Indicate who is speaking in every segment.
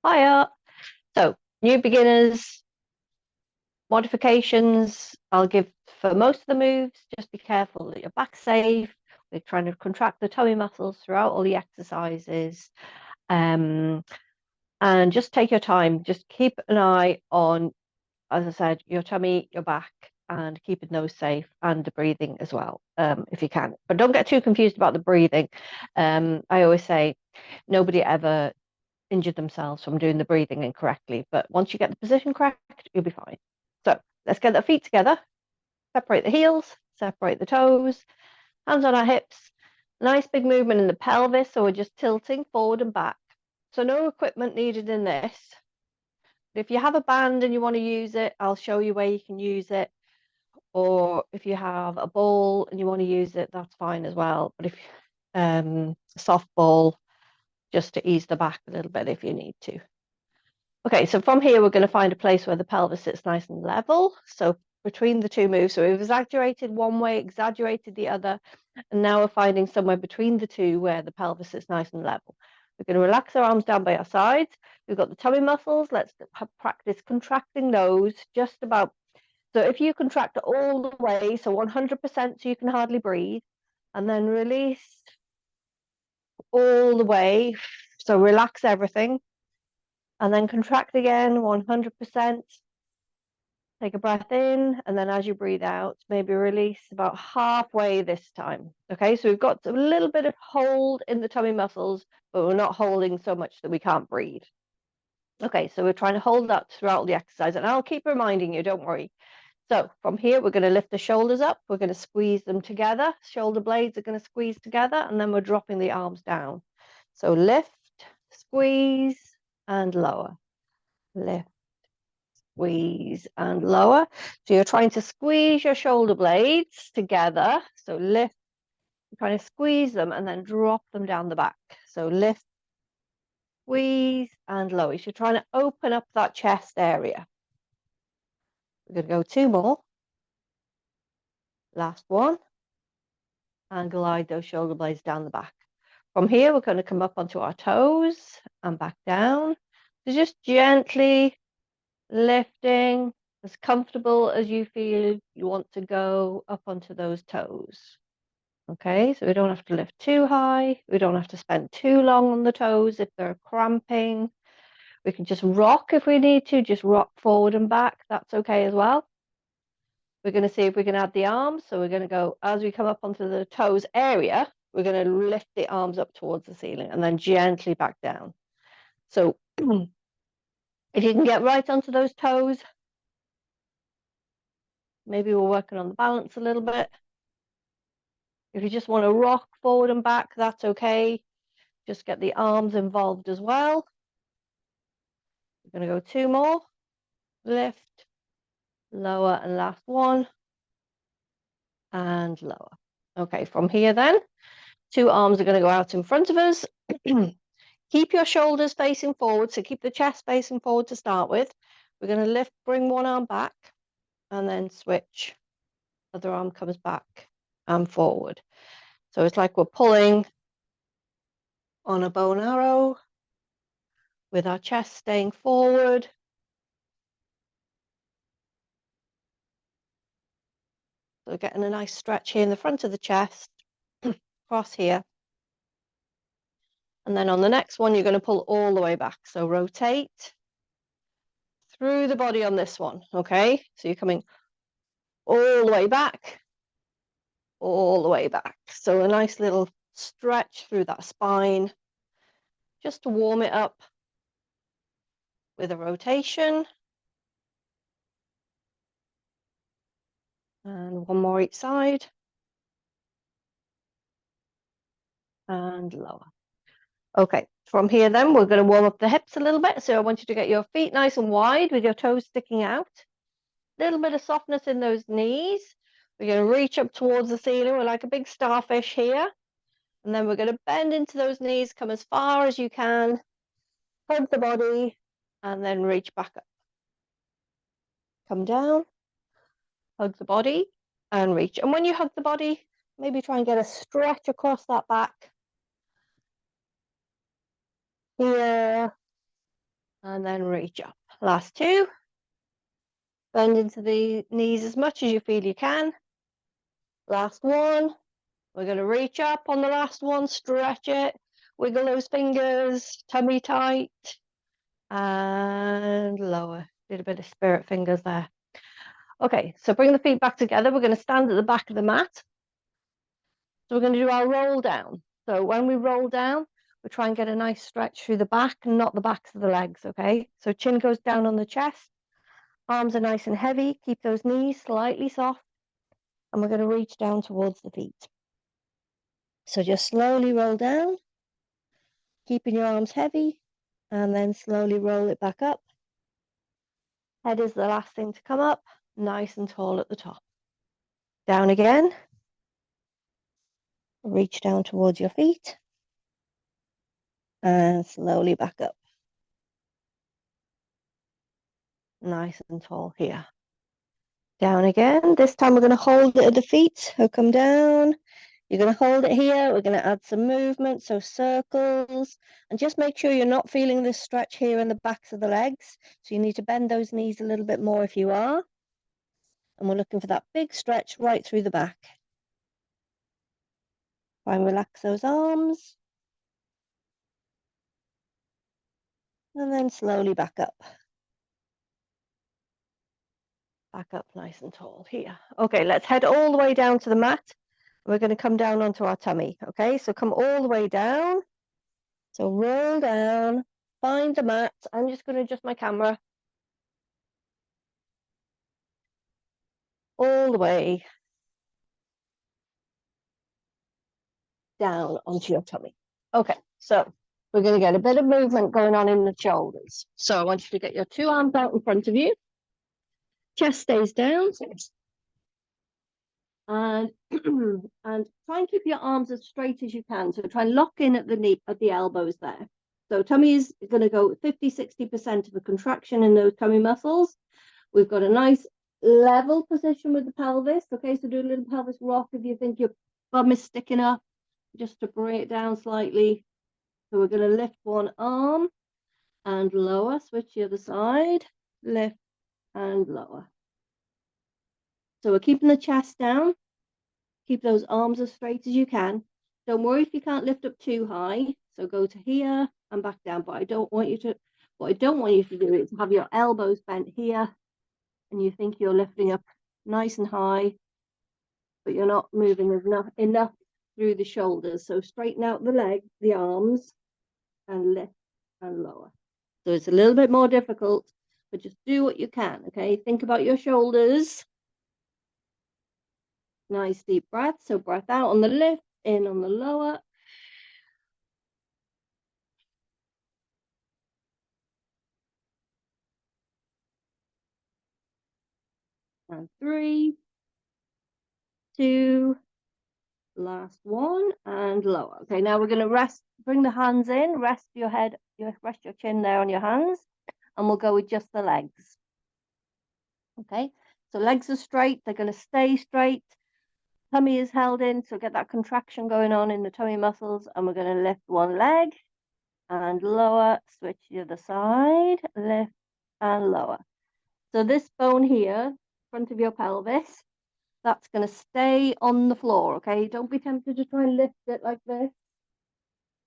Speaker 1: Hiya. So, new beginners, modifications, I'll give for most of the moves. Just be careful that your back's safe. We're trying to contract the tummy muscles throughout all the exercises. Um, and just take your time. Just keep an eye on, as I said, your tummy, your back, and keeping those safe and the breathing as well, if you can. But don't get too confused about the breathing. I always say nobody ever injured themselves from doing the breathing incorrectly. But once you get the position correct, you'll be fine. So let's get the feet together, separate the heels, separate the toes, hands on our hips. Nice big movement in the pelvis, so we're just tilting forward and back. So no equipment needed in this. If you have a band and you want to use it, I'll show you where you can use it. Or if you have a ball and you want to use it, that's fine as well. But if soft ball, just to ease the back a little bit if you need to. Okay, so from here, we're going to find a place where the pelvis sits nice and level. So between the two moves, so we've exaggerated one way, exaggerated the other, and now we're finding somewhere between the two where the pelvis sits nice and level. We're going to relax our arms down by our sides. We've got the tummy muscles. Let's practice contracting those just about. So if you contract all the way, so 100%, so you can hardly breathe, and then release all the way. So relax everything and then contract again 100%. Take a breath in, and then as you breathe out, maybe release about halfway this time. Okay, so we've got a little bit of hold in the tummy muscles, but we're not holding so much that we can't breathe. Okay, so we're trying to hold that throughout the exercise, and I'll keep reminding you, don't worry. So from here, we're going to lift the shoulders up. We're going to squeeze them together. Shoulder blades are going to squeeze together, and then we're dropping the arms down. So lift, squeeze, and lower. Lift, squeeze, and lower. So you're trying to squeeze your shoulder blades together. So lift, you're trying to squeeze them and then drop them down the back. So lift, squeeze, and lower. So you're trying to open up that chest area. We're going to go two more. Last one. And glide those shoulder blades down the back. From here, we're going to come up onto our toes and back down. So just gently lifting as comfortable as you feel you want to go up onto those toes. Okay, so we don't have to lift too high. We don't have to spend too long on the toes if they're cramping. We can just rock if we need to, just rock forward and back. That's okay as well. We're going to see if we can add the arms. So we're going to go, as we come up onto the toes area, we're going to lift the arms up towards the ceiling and then gently back down. So if you can get right onto those toes, maybe we're working on the balance a little bit. If you just want to rock forward and back, that's okay. Just get the arms involved as well. We're going to go two more. Lift, lower, and last one. And lower. Okay, from here then, two arms are going to go out in front of us. Keep your shoulders facing forward, so keep the chest facing forward to start with. We're going to lift, bring one arm back, and then switch. Other arm comes back and forward. So it's like we're pulling on a bow and arrow with our chest staying forward. So getting a nice stretch here in the front of the chest, across here. And then on the next one, you're going to pull all the way back. So rotate through the body on this one, okay? So you're coming all the way back, all the way back. So a nice little stretch through that spine, just to warm it up with a rotation. And one more each side. And lower. Okay, from here then, we're going to warm up the hips a little bit. So I want you to get your feet nice and wide with your toes sticking out. A little bit of softness in those knees. We're going to reach up towards the ceiling. We're like a big starfish here. And then we're going to bend into those knees, come as far as you can, hug the body, and then reach back up. Come down, hug the body, and reach. And when you hug the body, maybe try and get a stretch across that back. Here, and then reach up. Last two. Bend into the knees as much as you feel you can. Last one. We're going to reach up on the last one, stretch it, wiggle those fingers, tummy tight, and lower. Did a bit of spirit fingers there. Okay, so bring the feet back together. We're going to stand at the back of the mat. So we're going to do our roll down. So when we roll down, we try and get a nice stretch through the back, not the backs of the legs, okay? So chin goes down on the chest, arms are nice and heavy, keep those knees slightly soft, and we're going to reach down towards the feet. So just slowly roll down, keeping your arms heavy, and then slowly roll it back up. Head is the last thing to come up, nice and tall at the top. Down again. Reach down towards your feet, and slowly back up. Nice and tall here. Down again. This time we're going to hold it at the feet. So come down. You're going to hold it here. We're going to add some movement, so circles. And just make sure you're not feeling this stretch here in the backs of the legs. So you need to bend those knees a little bit more if you are. And we're looking for that big stretch right through the back. Try and relax those arms. And then slowly back up. Back up nice and tall here. Okay, let's head all the way down to the mat. We're going to come down onto our tummy. Okay, so come all the way down. So roll down, find the mat. I'm just going to adjust my camera. All the way down onto your tummy. Okay, so we're going to get a bit of movement going on in the shoulders. So I want you to get your two arms out in front of you. Chest stays down. And and try and keep your arms as straight as you can. So try and lock in at the knee, at the elbows there. So tummy is going to go 50-60% of the contraction in those tummy muscles. We've got a nice level position with the pelvis. Okay, so do a little pelvis rock if you think your bum is sticking up, just to bring it down slightly. So we're going to lift one arm and lower, switch the other side, lift and lower. So we're keeping the chest down. Keep those arms as straight as you can. Don't worry if you can't lift up too high. So go to here and back down. But what I don't want you to do is have your elbows bent here and you think you're lifting up nice and high, but you're not moving enough through the shoulders. So straighten out the legs, the arms, and lift and lower. So it's a little bit more difficult, but just do what you can, okay? Think about your shoulders. Nice deep breath. So breath out on the lift, in on the lower. And 3, 2, last one, and lower. Okay, now we're going to rest, bring the hands in, rest your head, rest your chin there on your hands, and we'll go with just the legs. Okay, so legs are straight, they're going to stay straight. Tummy is held in, so get that contraction going on in the tummy muscles, and we're going to lift one leg and lower, switch the other side, lift and lower. So this bone here, front of your pelvis, that's going to stay on the floor, okay? Don't be tempted to try and lift it like this.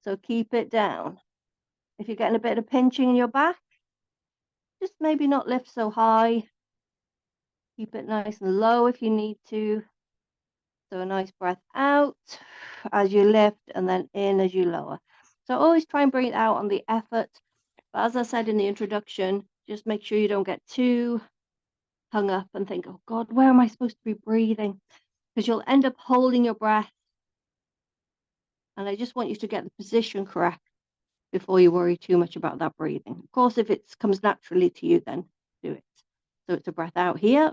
Speaker 1: So keep it down. If you're getting a bit of pinching in your back, just maybe not lift so high. Keep it nice and low if you need to. So a nice breath out as you lift and then in as you lower. So always try and bring it out on the effort. But as I said in the introduction, just make sure you don't get too hung up and think, oh God, where am I supposed to be breathing? Because you'll end up holding your breath. And I just want you to get the position correct before you worry too much about that breathing. Of course, if it comes naturally to you, then do it. So it's a breath out here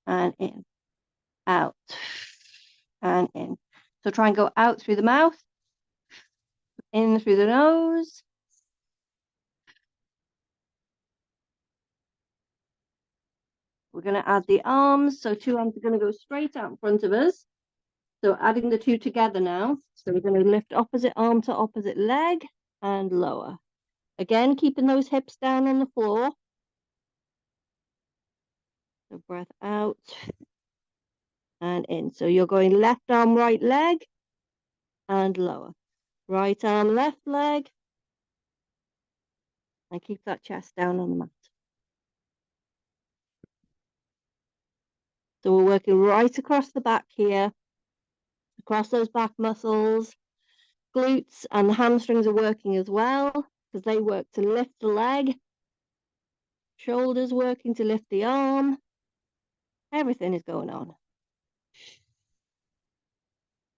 Speaker 1: and in, out and in. So try and go out through the mouth, in through the nose. We're going to add the arms. So 2 arms are going to go straight out in front of us. So adding the 2 together now. So we're going to lift opposite arm to opposite leg and lower. Again, keeping those hips down on the floor. So breath out and in. So you're going left arm, right leg and lower. Right arm, left leg. And keep that chest down on the mat. So we're working right across the back here, across those back muscles. Glutes and the hamstrings are working as well because they work to lift the leg. Shoulders working to lift the arm. Everything is going on.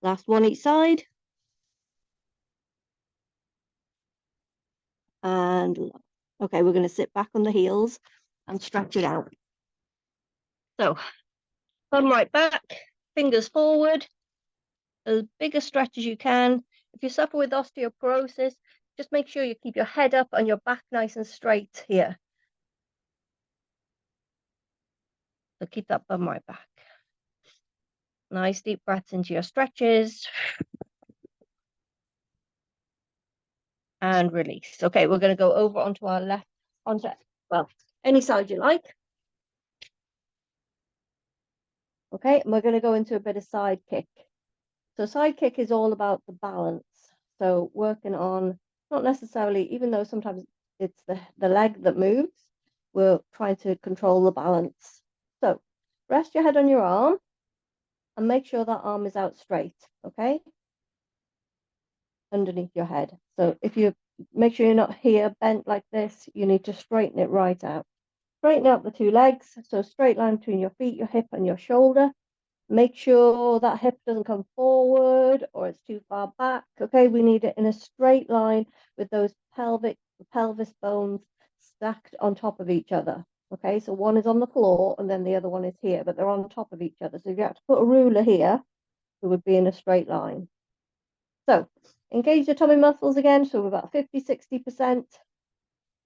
Speaker 1: Last one each side. And okay, we're going to sit back on the heels and stretch it out. So come right back, fingers forward, as big a stretch as you can. If you suffer with osteoporosis, just make sure you keep your head up and your back nice and straight here. So keep that bum right back. Nice deep breaths into your stretches. And release. Okay, we're going to go over onto our left, well, any side you like. Okay, and we're going to go into a bit of side kick. So side kick is all about the balance. So working on, not necessarily, even though sometimes it's the leg that moves, we're trying to control the balance. So rest your head on your arm and make sure that arm is out straight, okay? Underneath your head. So if you make sure you're not here bent like this, you need to straighten it right out. Straighten out the two legs. So straight line between your feet, your hip and your shoulder. Make sure that hip doesn't come forward or it's too far back. Okay, we need it in a straight line with those pelvis bones stacked on top of each other. Okay, so one is on the floor and then the other one is here, but they're on top of each other. So if you had to put a ruler here, it would be in a straight line. So engage the tummy muscles again. So we're about 50-60%.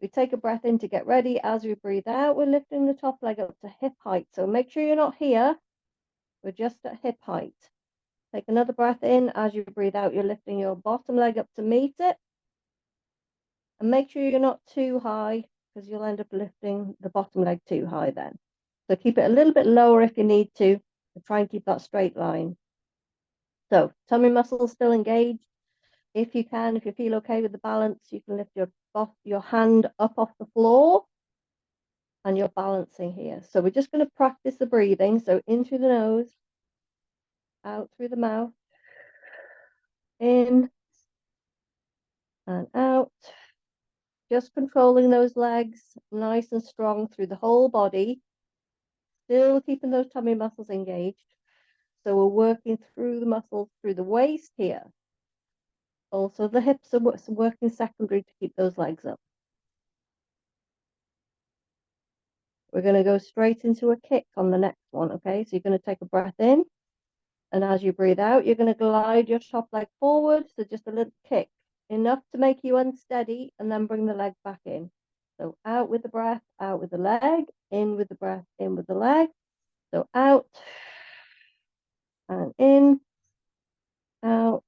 Speaker 1: We take a breath in to get ready. As we breathe out, we're lifting the top leg up to hip height. So make sure you're not here. We're just at hip height. Take another breath in. As you breathe out, you're lifting your bottom leg up to meet it. And make sure you're not too high because you'll end up lifting the bottom leg too high then. So keep it a little bit lower if you need to, and try and keep that straight line. So tummy muscles still engaged. If you can, if you feel okay with the balance, you can lift your hand up off the floor and you're balancing here. So we're just going to practice the breathing. So in through the nose, out through the mouth, in and out. Just controlling those legs nice and strong through the whole body, still keeping those tummy muscles engaged. So we're working through the muscles through the waist here. Also, the hips are working secondary to keep those legs up. We're going to go straight into a kick on the next one, okay? So you're going to take a breath in, and as you breathe out, you're going to glide your top leg forward, so just a little kick, enough to make you unsteady, and then bring the leg back in. So out with the breath, out with the leg, in with the breath, in with the leg. So out and in, out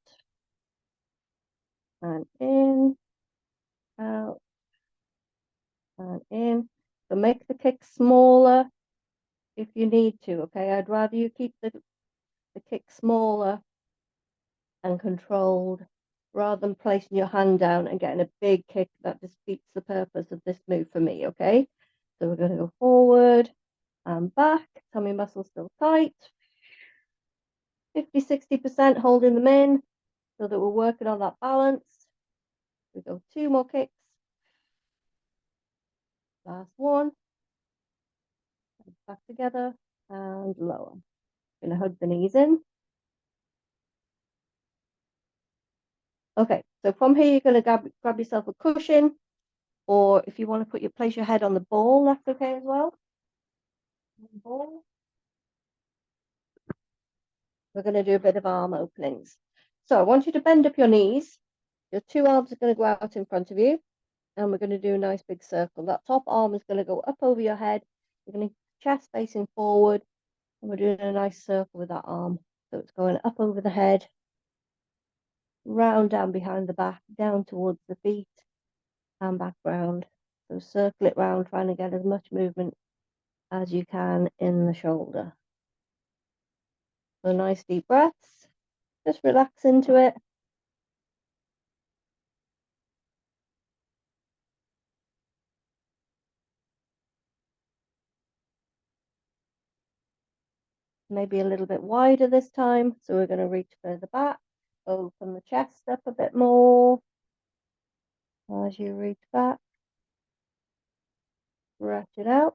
Speaker 1: and in, out and in. So make the kick smaller if you need to, okay? I'd rather you keep the kick smaller and controlled rather than placing your hand down and getting a big kick. That defeats the purpose of this move for me, okay? So we're going to go forward and back, tummy muscles still tight, 50-60% holding them in so that we're working on that balance. We go 2 more kicks, last one, back together and lower. Going to hug the knees in. Okay, so from here you're going to grab yourself a cushion, or if you want to place your head on the ball, that's okay as well. Ball. We're going to do a bit of arm openings. So I want you to bend up your knees. Your 2 arms are going to go out in front of you, and we're going to do a nice big circle. That top arm is going to go up over your head. You're going to chest facing forward, and we're doing a nice circle with that arm. So it's going up over the head, round down behind the back, down towards the feet, and back round. So circle it round, trying to get as much movement as you can in the shoulder. So nice deep breaths, just relax into it. Maybe a little bit wider this time. So we're going to reach further back, open the chest up a bit more. As you reach back, stretch it out.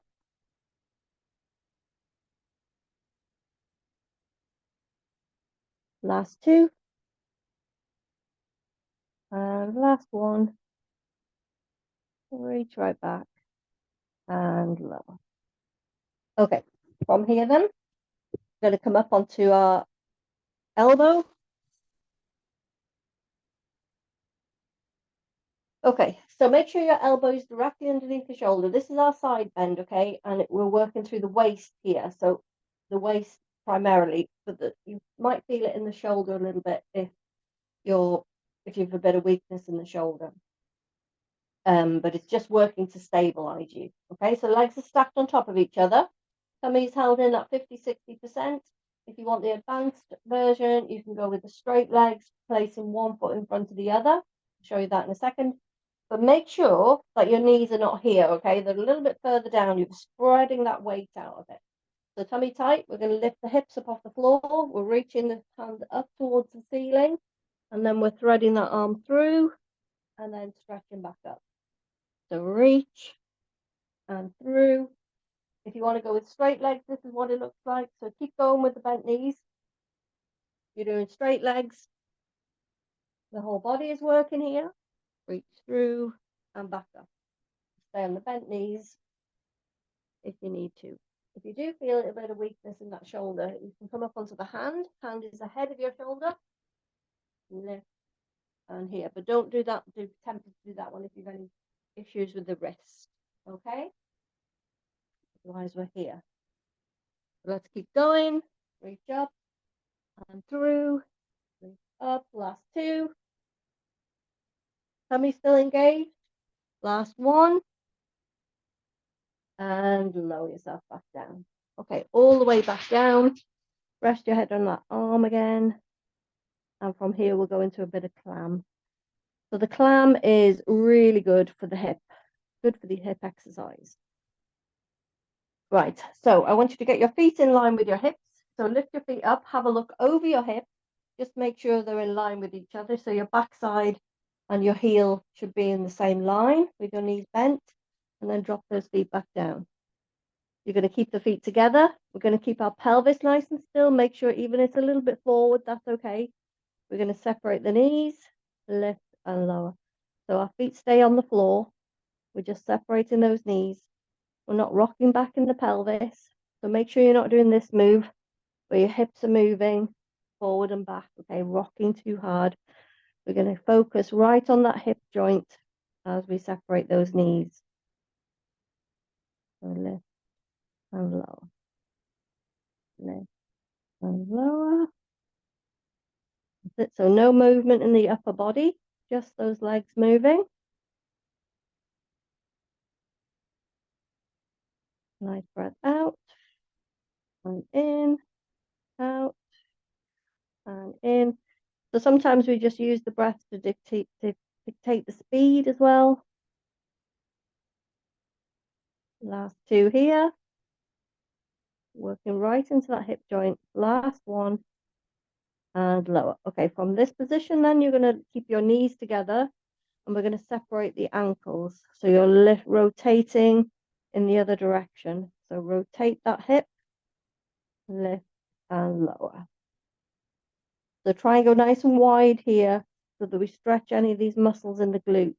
Speaker 1: Last two. And last one. Reach right back and lower. Okay, from here then, we're going to come up onto our elbow. Okay, so make sure your elbow is directly underneath the shoulder. This is our side bend, okay? And we're working through the waist here. So the waist primarily, but you might feel it in the shoulder a little bit if you have a bit of weakness in the shoulder. But it's just working to stabilize you. Okay, so legs are stacked on top of each other. Tummy's held in at 50-60%. If you want the advanced version, you can go with the straight legs, placing one foot in front of the other. I'll show you that in a second. But make sure that your knees are not here, okay? They're a little bit further down. You're spreading that weight out of it. So tummy tight. We're going to lift the hips up off the floor. We're reaching the hand up towards the ceiling. And then we're threading that arm through and then stretching back up. So reach and through. If you want to go with straight legs, this is what it looks like. So keep going with the bent knees. You're doing straight legs. The whole body is working here. Reach through and back up. Stay on the bent knees if you need to. If you do feel a bit of weakness in that shoulder, you can come up onto the hand. Hand is ahead of your shoulder. Lift and here. But don't do that. Do tempted to do that one if you've any issues with the wrist. Okay? Otherwise, we're here. Let's keep going. Reach up and through. Reach up. Last two. Tummy still engaged. Last one. And lower yourself back down. Okay, all the way back down. Rest your head on that arm again. And from here, we'll go into a bit of clam. So the clam is really good for the hip. Good for the hip exercise. Right, so I want you to get your feet in line with your hips. So lift your feet up, have a look over your hips. Just make sure they're in line with each other. So your backside and your heel should be in the same line with your knees bent. And then drop those feet back down. You're going to keep the feet together. We're going to keep our pelvis nice and still. Make sure even it's a little bit forward, that's okay. We're going to separate the knees, lift and lower. So our feet stay on the floor. We're just separating those knees. We're not rocking back in the pelvis. So make sure you're not doing this move where your hips are moving forward and back, okay, rocking too hard. We're going to focus right on that hip joint as we separate those knees. So lift and lower. Lift and lower. That's it. So no movement in the upper body, just those legs moving. Nice breath out and in, out and in. So sometimes we just use the breath to dictate the speed as well. Last two here. Working right into that hip joint. Last one. And lower. Okay, from this position then you're going to keep your knees together and we're going to separate the ankles. So you're rotating in the other direction. So rotate that hip, lift and lower. So try and go nice and wide here so that we stretch any of these muscles in the glutes.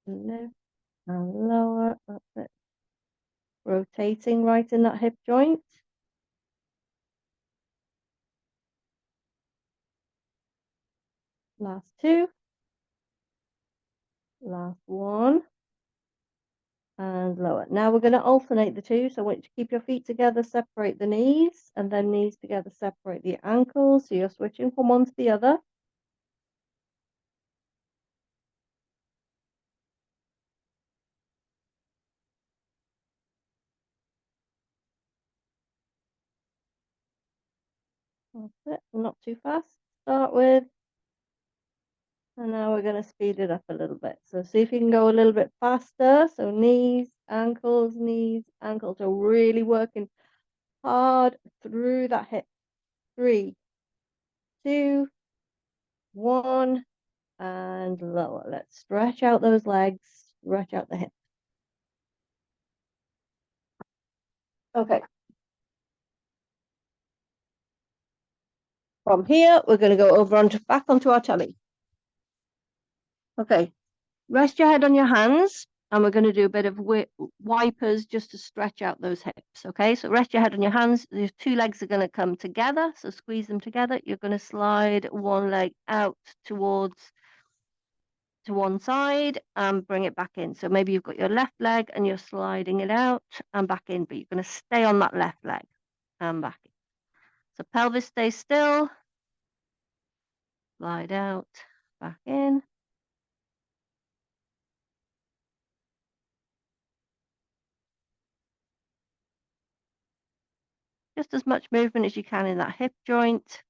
Speaker 1: Lift and lower. That's it. Rotating right in that hip joint. Last two. Last one. and lower. Now we're going to alternate the two. So I want you to keep your feet together, separate the knees, and then knees together, separate the ankles. So you're switching from one to the other. That's it, not too fast to start with. And now we're going to speed it up a little bit. So see if you can go a little bit faster. So knees, ankles, knees, ankles are really working hard through that hip. 3, 2, 1, and lower. Let's stretch out those legs, stretch out the hips. Okay. From here, we're going to go over back onto our tummy. Okay. Rest your head on your hands, and we're going to do a bit of wipers just to stretch out those hips. Okay. So rest your head on your hands. These two legs are going to come together. So squeeze them together. You're going to slide one leg out towards to one side and bring it back in. So maybe you've got your left leg and you're sliding it out and back in, but you're going to stay on that left leg and back in. So pelvis stays still, slide out, back in. Just as much movement as you can in that hip joint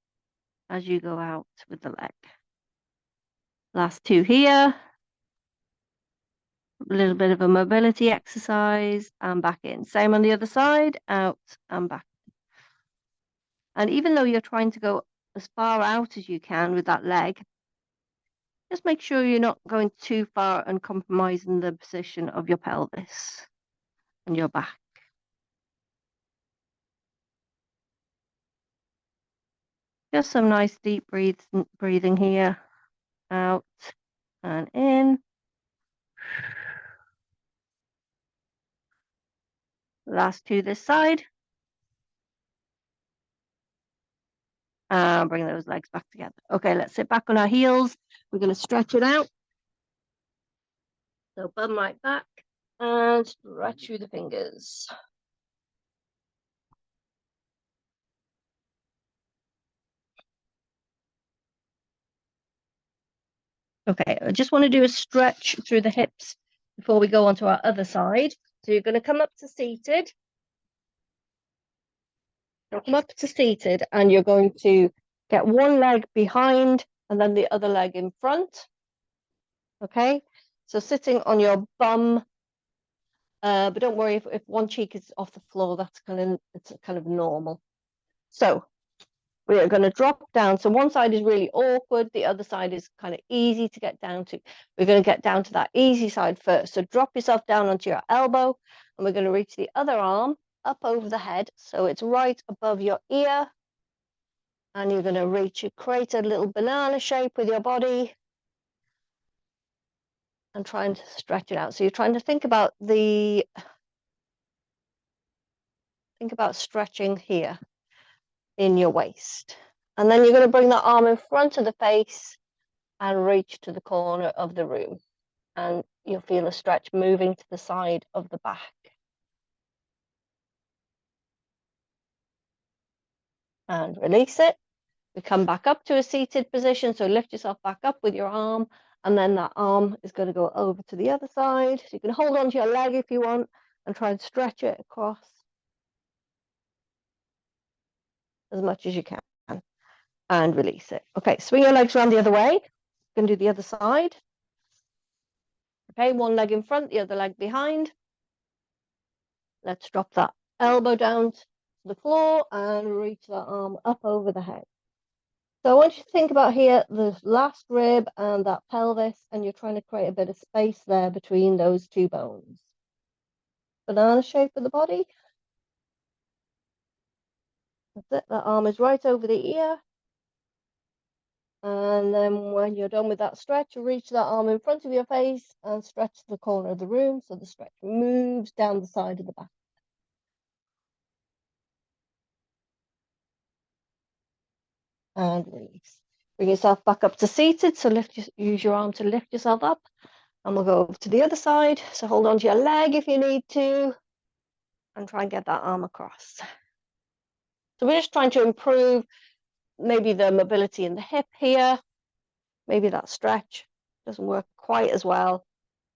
Speaker 1: as you go out with the leg. Last two here. A little bit of a mobility exercise and back in. Same on the other side, out and back. And even though you're trying to go as far out as you can with that leg, just make sure you're not going too far and compromising the position of your pelvis and your back. Just some nice deep breathing here, out and in. Last two this side. And bring those legs back together. Okay, let's sit back on our heels. We're going to stretch it out. So bum right back and stretch through the fingers. Okay, I just want to do a stretch through the hips before we go on to our other side. So you're going to come up to seated. You'll come up to seated and you're going to get one leg behind and then the other leg in front. Okay, so sitting on your bum, but don't worry if one cheek is off the floor, it's kind of normal. So we are going to drop down. So one side is really awkward, the other side is kind of easy to get down to. We're going to get down to that easy side first. So drop yourself down onto your elbow, and we're going to reach the other arm up over the head. So it's right above your ear. And you're going to create a little banana shape with your body and trying to stretch it out. So you're trying to think about stretching here in your waist. And then you're going to bring that arm in front of the face and reach to the corner of the room. And you'll feel a stretch moving to the side of the back. And release it. We come back up to a seated position. So lift yourself back up with your arm. And then that arm is going to go over to the other side. So you can hold on to your leg if you want and try and stretch it across as much as you can. And release it. Okay, swing your legs around the other way. You can do the other side. Okay, one leg in front, the other leg behind. Let's drop that elbow down to the floor and reach that arm up over the head. So I want you to think about here, the last rib and that pelvis, and you're trying to create a bit of space there between those two bones. Banana shape of the body. That's it, that arm is right over the ear. And then when you're done with that stretch, reach that arm in front of your face and stretch to the corner of the room. So the stretch moves down the side of the back. And release. Bring yourself back up to seated. So use your arm to lift yourself up And we'll go over to the other side. So hold on to your leg if you need to, and try and get that arm across. So we're just trying to improve maybe the mobility in the hip here. Maybe that stretch doesn't work quite as well,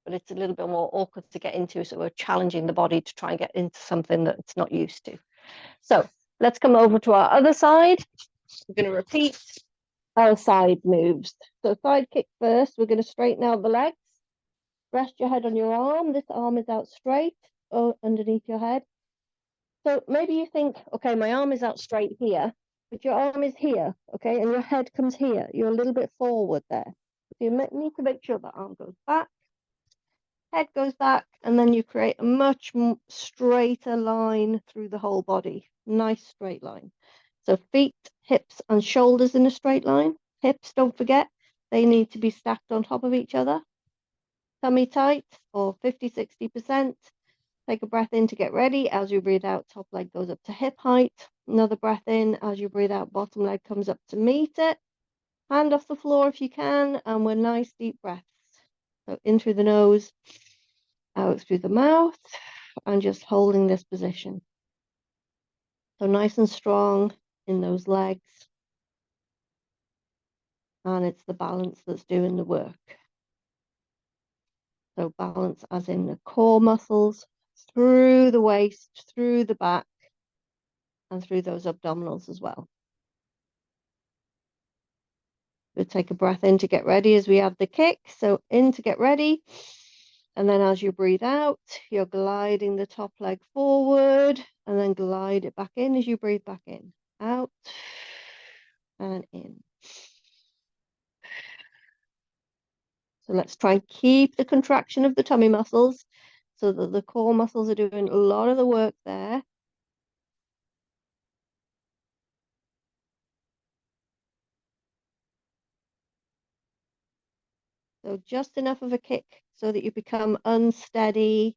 Speaker 1: but it's a little bit more awkward to get into. So we're challenging the body to try and get into something that it's not used to. So let's come over to our other side. We're going to repeat our side moves. So side kick first. We're going to straighten out the legs. Rest your head on your arm. This arm is out straight underneath your head. So maybe you think, okay, my arm is out straight here, but your arm is here, okay, and your head comes here. You're a little bit forward there. So you need to make sure the arm goes back, head goes back, and then you create a much straighter line through the whole body. Nice straight line. So feet, hips, and shoulders in a straight line. Hips, don't forget, they need to be stacked on top of each other. Tummy tight or 50-60%. Take a breath in to get ready. As you breathe out, top leg goes up to hip height. Another breath in. As you breathe out, bottom leg comes up to meet it. Hand off the floor if you can, and we're nice deep breaths. So in through the nose, out through the mouth, and just holding this position. So nice and strong in those legs. And it's the balance that's doing the work. So balance as in the core muscles, through the waist, through the back, and through those abdominals as well. We'll take a breath in to get ready as we add the kick. So in to get ready. And then as you breathe out, you're gliding the top leg forward and then glide it back in as you breathe back in. Out and in. So let's try and keep the contraction of the tummy muscles so that the core muscles are doing a lot of the work there. So just enough of a kick so that you become unsteady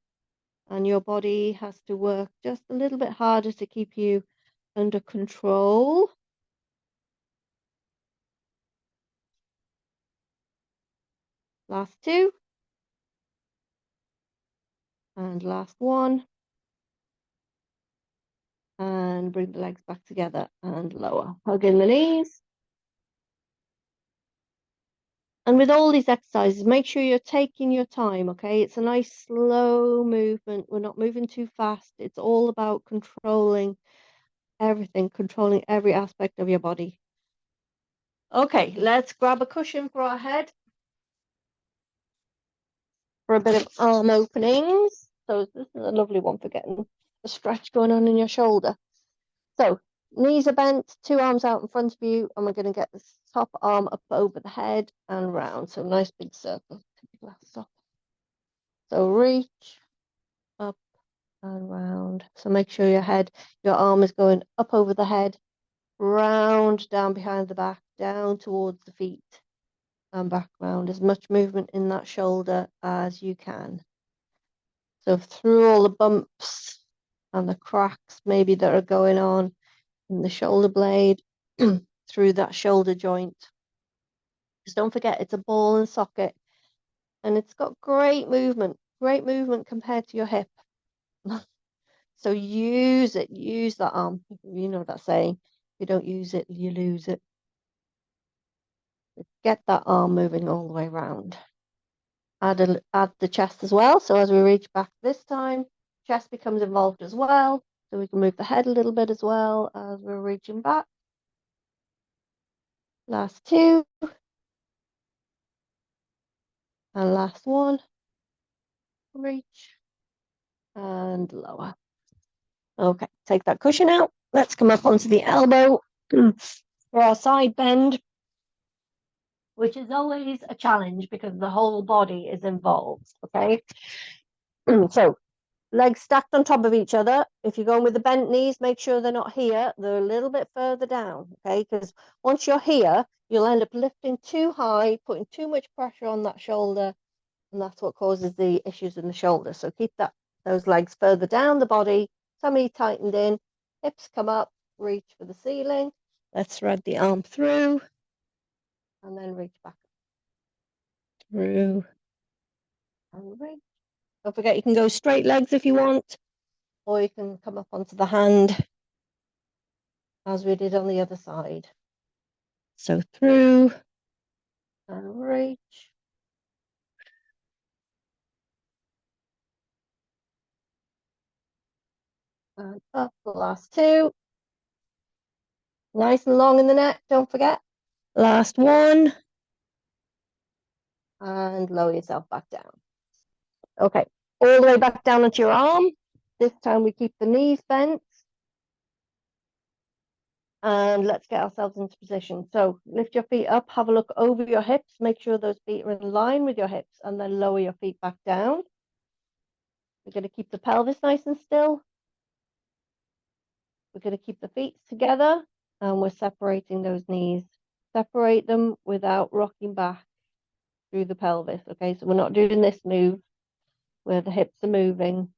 Speaker 1: and your body has to work just a little bit harder to keep you under control. Last two. And last one. And bring the legs back together and lower. Hug in the knees. And with all these exercises, make sure you're taking your time, okay? It's a nice slow movement. We're not moving too fast. It's all about controlling everything, controlling every aspect of your body. Okay, let's grab a cushion for our head for a bit of arm openings. So this is a lovely one for getting a stretch going on in your shoulder. So knees are bent, two arms out in front of you, and we're going to get this top arm up over the head and round. So nice big circle. So reach up and round. So make sure your arm is going up over the head, round down behind the back, down towards the feet, and back round. As much movement in that shoulder as you can. So through all the bumps and the cracks maybe that are going on in the shoulder blade, through that shoulder joint. Just don't forget it's a ball and socket, and it's got great movement compared to your hip. So use it, use that arm. You know that saying, if you don't use it, you lose it. Get that arm moving all the way around. Add the chest as well. So as we reach back this time, chest becomes involved as well. So we can move the head a little bit as well as we're reaching back. Last two. And last one. Reach and lower. Okay, take that cushion out. Let's come up onto the elbow for our side bend, which is always a challenge because the whole body is involved, okay? So legs stacked on top of each other. If you're going with the bent knees, make sure they're not here. They're a little bit further down, okay? Because once you're here, you'll end up lifting too high, putting too much pressure on that shoulder, and that's what causes the issues in the shoulder. So keep those legs further down the body, tummy tightened in, hips come up, reach for the ceiling. Let's thread the arm through and then reach back through And reach. Don't forget you can go straight legs if you want, or you can come up onto the hand as we did on the other side. So through and reach. And up the last two. Nice and long in the neck, don't forget. Last one. And lower yourself back down. Okay, all the way back down onto your arm. This time we keep the knees bent. And let's get ourselves into position. So lift your feet up, have a look over your hips, make sure those feet are in line with your hips, and then lower your feet back down. We're going to keep the pelvis nice and still. We're going to keep the feet together, and we're separating those knees. Separate them without rocking back through the pelvis. Okay, so we're not doing this move where the hips are moving.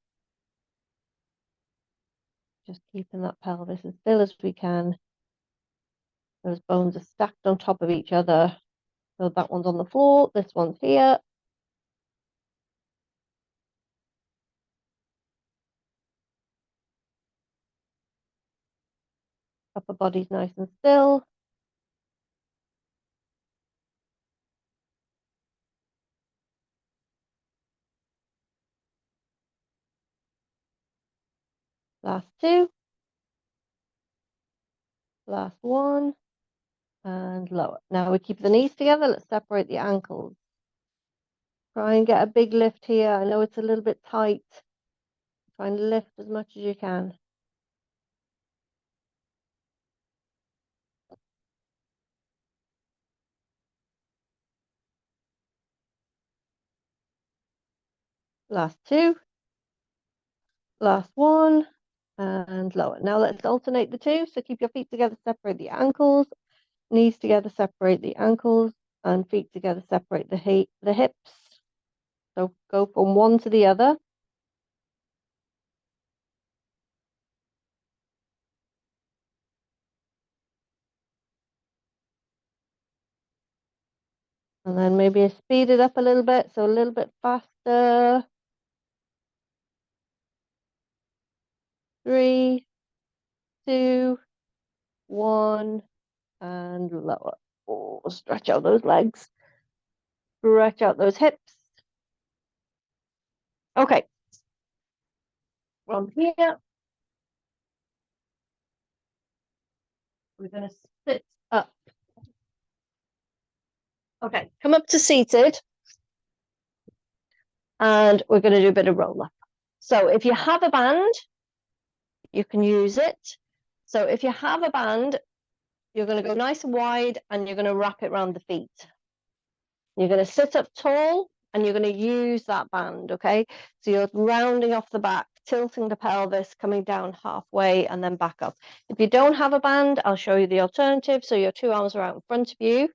Speaker 1: Just keeping that pelvis as still as we can. Those bones are stacked on top of each other. So that one's on the floor, this one's here. Upper body's nice and still. Last two. Last one. And lower. Now we keep the knees together. Let's separate the ankles. Try and get a big lift here. I know it's a little bit tight. Try and lift as much as you can. Last two. Last one. And lower. Now let's alternate the two. So keep your feet together, separate the ankles. Knees together, separate the ankles. And feet together, separate the hips. So go from one to the other. And then maybe speed it up a little bit, so a little bit faster. 3, 2, 1, and lower. Oh, stretch out those legs. Stretch out those hips. Okay. From here, we're going to sit up. Okay, come up to seated. And we're going to do a bit of roll up. So if you have a band, you can use it. So if you have a band, you're going to go nice and wide and you're going to wrap it around the feet. You're going to sit up tall and you're going to use that band, okay? So you're rounding off the back, tilting the pelvis, coming down halfway and then back up. If you don't have a band, I'll show you the alternative. So your two arms are out in front of you,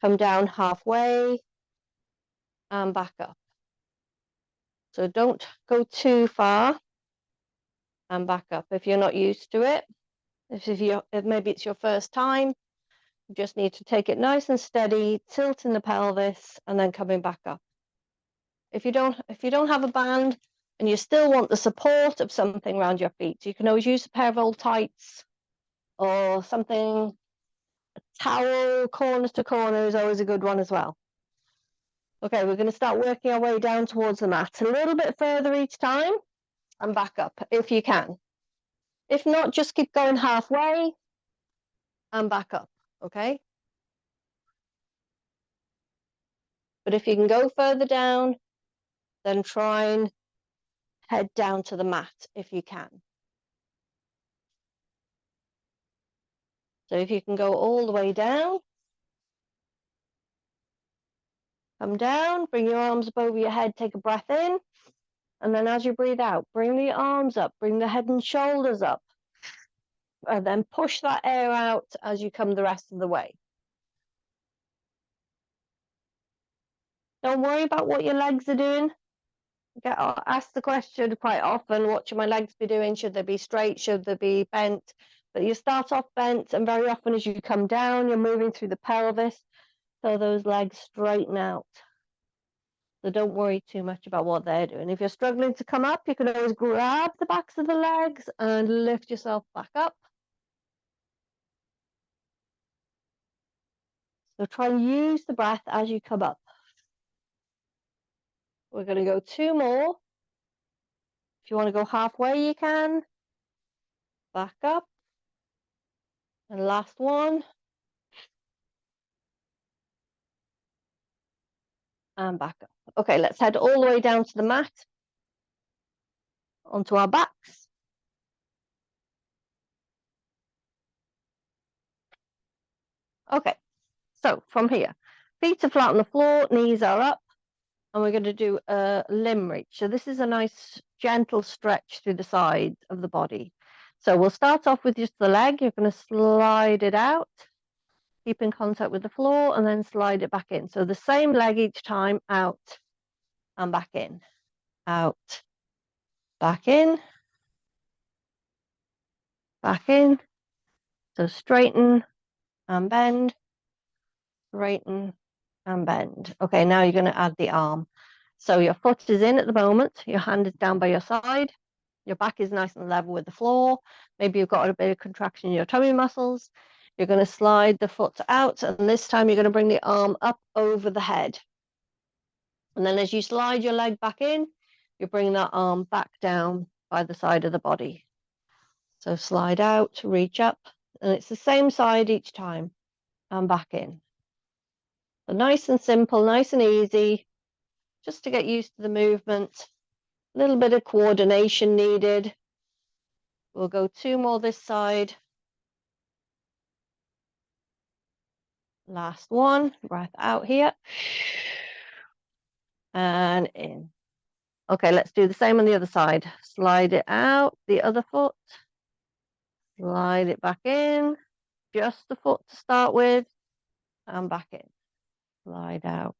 Speaker 1: come down halfway and back up. So don't go too far and back up if you're not used to it. If maybe it's your first time, you just need to take it nice and steady, tilting the pelvis and then coming back up. If you don't have a band and you still want the support of something around your feet, you can always use a pair of old tights or something. A towel corner to corner is always a good one as well. Okay, we're going to start working our way down towards the mat a little bit further each time and back up if you can. If not, just keep going halfway and back up, okay? But if you can go further down, then try and head down to the mat if you can. So if you can go all the way down, come down, bring your arms up over your head, take a breath in. And then as you breathe out, bring the arms up, bring the head and shoulders up. And then push that air out as you come the rest of the way. Don't worry about what your legs are doing. Get asked the question quite often, what should my legs be doing? Should they be straight? Should they be bent? But you start off bent, and very often as you come down, you're moving through the pelvis, so those legs straighten out. So don't worry too much about what they're doing. If you're struggling to come up, you can always grab the backs of the legs and lift yourself back up. So try and use the breath as you come up. We're going to go 2 more. If you want to go halfway, you can. Back up. And last one. And back up. Okay, let's head all the way down to the mat, onto our backs. Okay, so from here, feet are flat on the floor, knees are up, and we're going to do a limb reach. So this is a nice gentle stretch through the sides of the body. So we'll start off with just the leg. You're going to slide it out, keep in contact with the floor, and then slide it back in. So the same leg each time, out and back in, out, back in, back in. So straighten and bend, straighten and bend. Okay, now you're going to add the arm. So your foot is in at the moment, your hand is down by your side, your back is nice and level with the floor. Maybe you've got a bit of contraction in your tummy muscles. You're going to slide the foot out, and this time you're going to bring the arm up over the head. And then as you slide your leg back in, you bring that arm back down by the side of the body. So slide out, reach up, and it's the same side each time, and back in. So nice and simple, nice and easy, just to get used to the movement. A little bit of coordination needed. We'll go 2 more this side. Last one, breath out here. And in. Okay, let's do the same on the other side. Slide it out, the other foot. Slide it back in. Just the foot to start with. And back in. Slide out.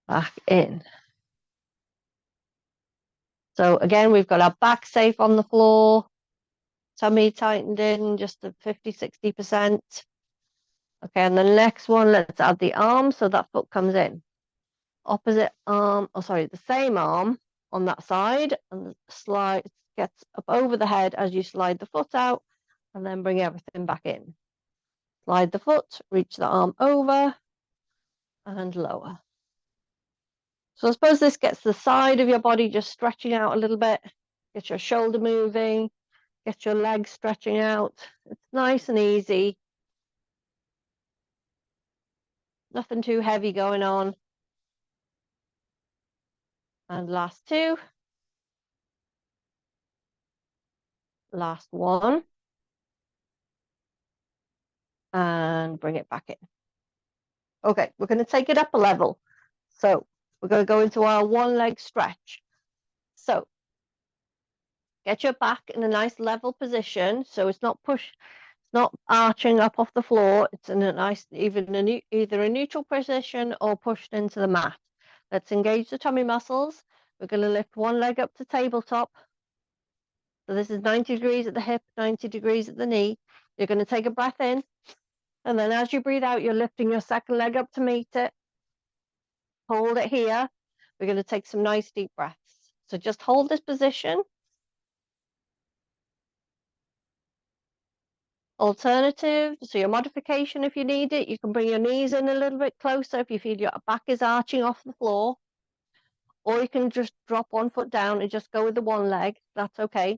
Speaker 1: Back in. So again, we've got our back safe on the floor. Tummy tightened in just to 50–60%. Okay, and the next one, let's add the arm so that foot comes in. Opposite arm, oh sorry, the same arm on that side, and slide, gets up over the head as you slide the foot out, and then bring everything back in. Slide the foot, reach the arm over, and lower. So I suppose this gets the side of your body just stretching out a little bit, get your shoulder moving, get your legs stretching out. It's nice and easy. Nothing too heavy going on. And last 2. Last 1. And bring it back in. Okay, we're going to take it up a level. So we're going to go into our 1 leg stretch. So get your back in a nice level position. So it's not arching up off the floor. It's in a nice, either a neutral position or pushed into the mat. Let's engage the tummy muscles. We're going to lift 1 leg up to tabletop. So this is 90 degrees at the hip, 90 degrees at the knee. You're going to take a breath in. And then as you breathe out, you're lifting your second leg up to meet it. Hold it here. We're going to take some nice deep breaths. So just hold this position. Alternative, so your modification, if you need it, you can bring your knees in a little bit closer if you feel your back is arching off the floor. Or you can just drop 1 foot down and just go with the 1 leg. That's okay.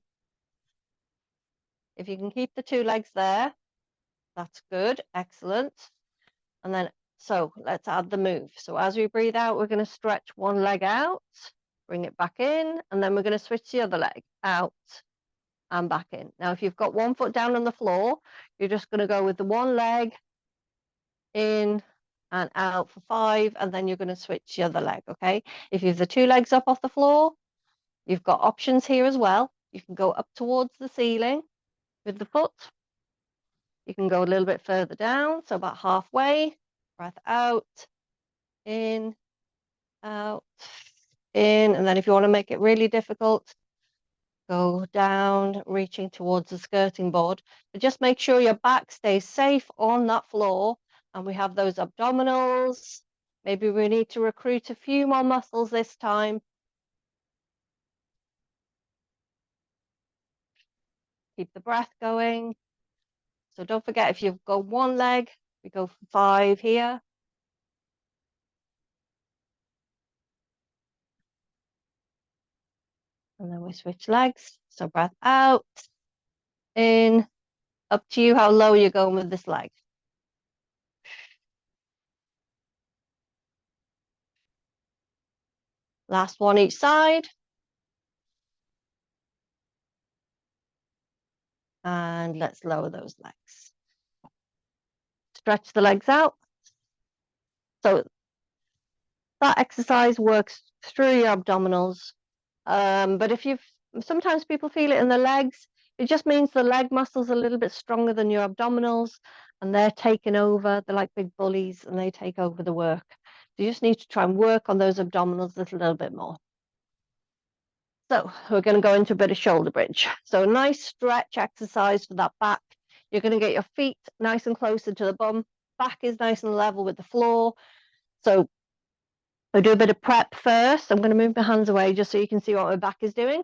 Speaker 1: If you can keep the 2 legs there, that's good. Excellent. And then, so let's add the move. So as we breathe out, we're going to stretch 1 leg out, bring it back in, and then we're going to switch the other leg out and back in. Now, if you've got 1 foot down on the floor, you're just going to go with the 1 leg in and out for 5, and then you're going to switch the other leg, okay? If you have the 2 legs up off the floor, you've got options here as well. You can go up towards the ceiling with the foot. You can go a little bit further down, so about halfway. Breath out, in, out, in, and then if you want to make it really difficult, go down, reaching towards the skirting board. But just make sure your back stays safe on that floor, and we have those abdominals Maybe we need to recruit a few more muscles this time. Keep the breath going. So don't forget, if you've got one leg, we go for 5 here. And then we switch legs. So breath out, in, up to you how low you're going with this leg. Last one each side. And let's lower those legs. Stretch the legs out. So that exercise works through your abdominals. But if sometimes people feel it in the legs, it just means the leg muscles are a little bit stronger than your abdominals and they're taking over. They're like big bullies and they take over the work. So you just need to try and work on those abdominals a little bit more. So we're going to go into a bit of shoulder bridge. So a nice stretch exercise for that back. You're going to get your feet nice and closer to the bum. Back is nice and level with the floor. So I'll do a bit of prep first. I'm going to move my hands away just so you can see what my back is doing.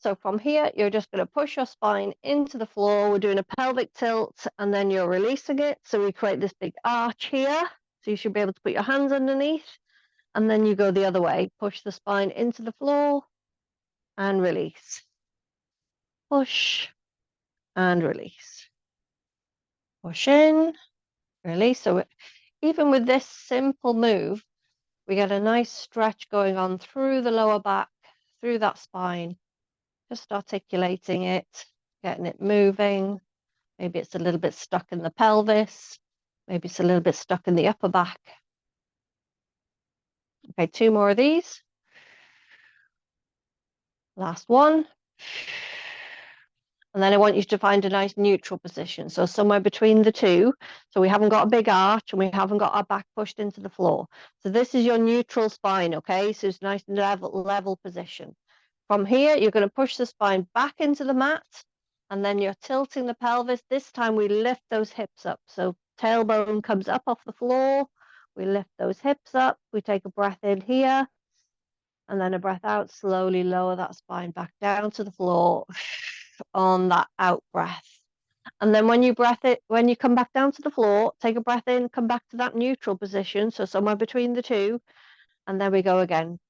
Speaker 1: So from here, you're just going to push your spine into the floor. We're doing a pelvic tilt and then you're releasing it. So we create this big arch here. So you should be able to put your hands underneath. And then you go the other way. Push the spine into the floor and release. Push and release. Push in, release. So even with this simple move, we get a nice stretch going on through the lower back, through that spine, just articulating it, getting it moving. Maybe it's a little bit stuck in the pelvis. Maybe it's a little bit stuck in the upper back. Okay, 2 more of these. Last one. And then I want you to find a nice neutral position. So somewhere between the two. So we haven't got a big arch and we haven't got our back pushed into the floor. So this is your neutral spine, okay? So it's a nice level position. From here, you're going to push the spine back into the mat and then you're tilting the pelvis. This time we lift those hips up. So tailbone comes up off the floor. We lift those hips up. We take a breath in here and then a breath out. Slowly lower that spine back down to the floor on that out breath. And then when you come back down to the floor, take a breath in, come back to that neutral position. So somewhere between the two. And there we go again.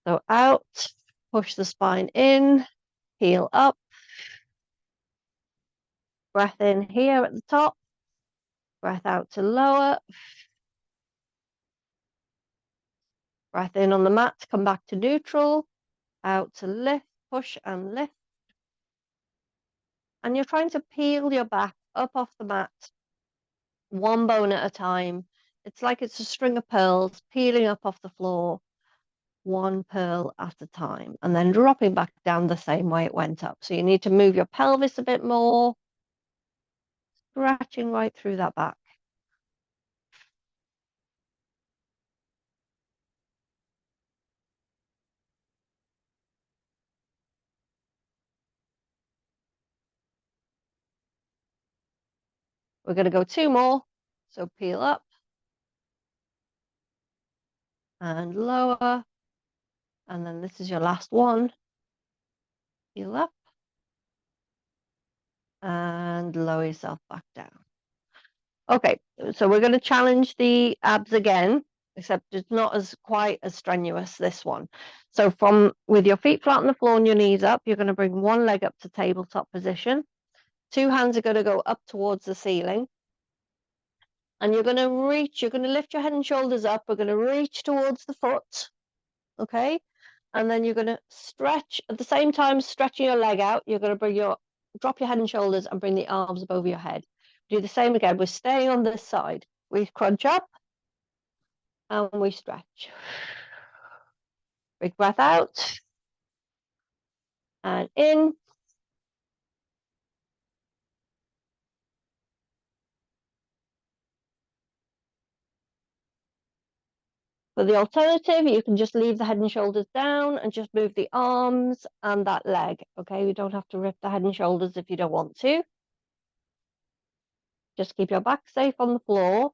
Speaker 1: So out, push the spine in, heel up. Breath in here at the top. Breath out to lower. Breath in on the mat, come back to neutral. Out to lift, push and lift. And you're trying to peel your back up off the mat, one bone at a time. It's like it's a string of pearls peeling up off the floor, one pearl at a time, and then dropping back down the same way it went up. So you need to move your pelvis a bit more, stretching right through that back. We're going to go 2 more. So peel up and lower. And then this is your last one. Peel up and lower yourself back down. Okay, so we're going to challenge the abs again, except it's not as quite as strenuous, this one. So with your feet flat on the floor and your knees up, you're going to bring one leg up to tabletop position. 2 hands are going to go up towards the ceiling. And you're going to lift your head and shoulders up. We're going to reach towards the foot, okay? And then you're going to stretch, at the same time stretching your leg out, you're going to drop your head and shoulders and bring the arms above your head. Do the same again. We're staying on this side. We crunch up and we stretch. Big breath out and in. For the alternative, you can just leave the head and shoulders down and just move the arms and that leg. Okay, you don't have to rip the head and shoulders if you don't want to. Just keep your back safe on the floor.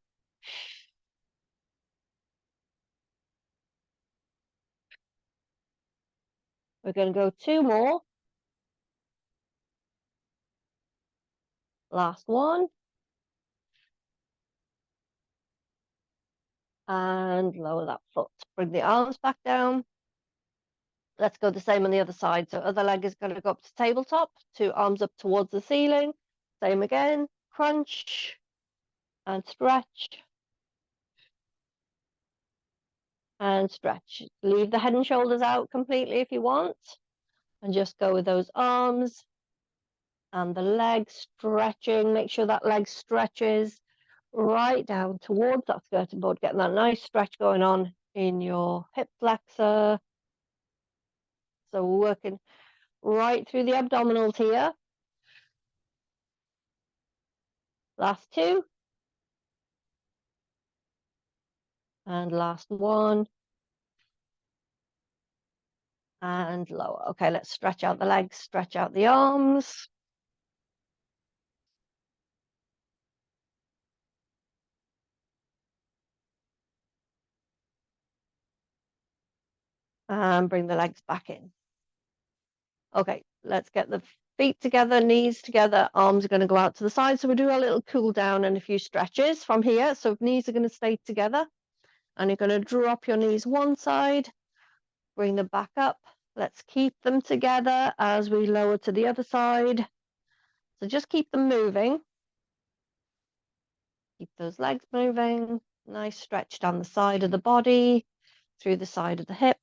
Speaker 1: We're going to go 2 more. Last one. And lower that foot. Bring the arms back down. Let's go the same on the other side. So other leg is going to go up to tabletop, 2 arms up towards the ceiling. Same again, crunch and stretch. And stretch. Leave the head and shoulders out completely if you want. And just go with those arms and the leg stretching. Make sure that leg stretches right down towards that skirting board, getting that nice stretch going on in your hip flexor. So we're working right through the abdominals here. Last 2. And last 1. And lower. Okay, let's stretch out the legs, stretch out the arms. And bring the legs back in. Okay, let's get the feet together, knees together, arms are going to go out to the side. So we'll do a little cool down and a few stretches from here. So knees are going to stay together. And you're going to drop your knees one side, bring them back up. Let's keep them together as we lower to the other side. So just keep them moving. Keep those legs moving. Nice stretch down the side of the body, through the side of the hip.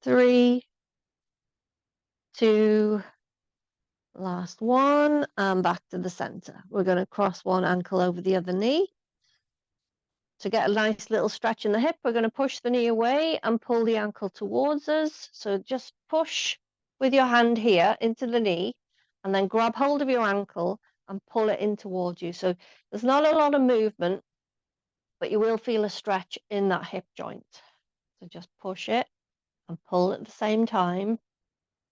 Speaker 1: 3, 2, last 1, and back to the center. We're going to cross one ankle over the other knee. To get a nice little stretch in the hip, we're going to push the knee away and pull the ankle towards us. So just push with your hand here into the knee and then grab hold of your ankle and pull it in towards you. So there's not a lot of movement, but you will feel a stretch in that hip joint. So just push it and pull at the same time.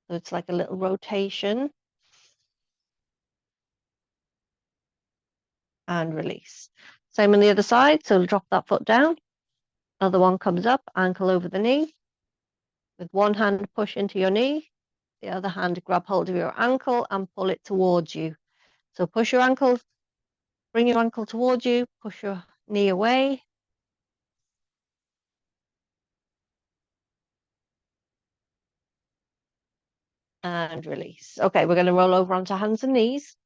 Speaker 1: So it's like a little rotation. And release. Same on the other side. So drop that foot down. Other one comes up, ankle over the knee. With one hand, push into your knee. The other hand, grab hold of your ankle and pull it towards you. So push your ankle, bring your ankle towards you, push your knee away. And release. Okay, we're going to roll over onto hands and knees.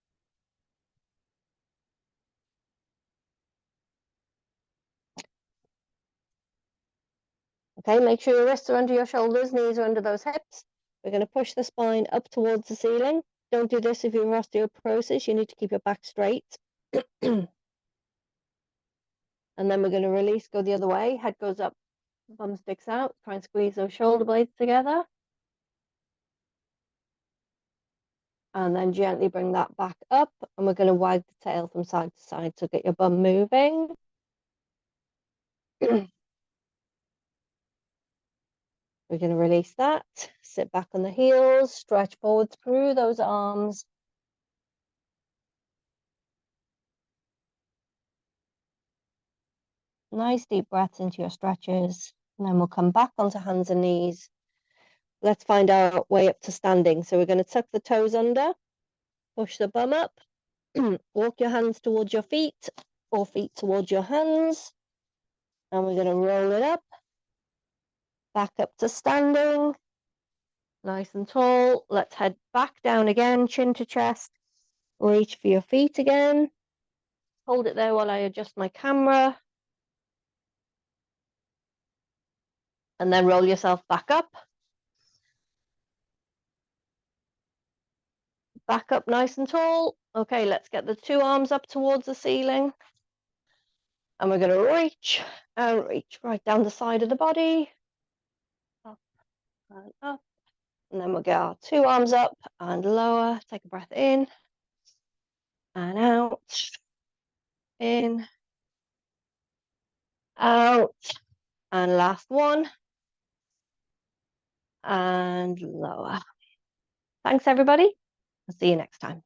Speaker 1: Okay, make sure your wrists are under your shoulders, knees are under those hips. We're going to push the spine up towards the ceiling. Don't do this if you have osteoporosis. You need to keep your back straight. And then we're going to release, go the other way. Head goes up, bum sticks out. Try and squeeze those shoulder blades together. And then gently bring that back up. And we're going to wag the tail from side to side. So get your bum moving. We're going to release that. Sit back on the heels. Stretch forward through those arms. Nice deep breaths into your stretches. And then we'll come back onto hands and knees. Let's find our way up to standing. So we're going to tuck the toes under. Push the bum up. Walk your hands towards your feet or feet towards your hands. And we're going to roll it up. Back up to standing. Nice and tall. Let's head back down again, chin to chest. Reach for your feet again. Hold it there while I adjust my camera. And then roll yourself back up. Back up nice and tall. Okay, let's get the 2 arms up towards the ceiling. And we're going to reach and reach right down the side of the body. Up and up. And then we'll get our 2 arms up and lower. Take a breath in and out. In, out. And last one. And lower. Thanks, everybody. I'll see you next time.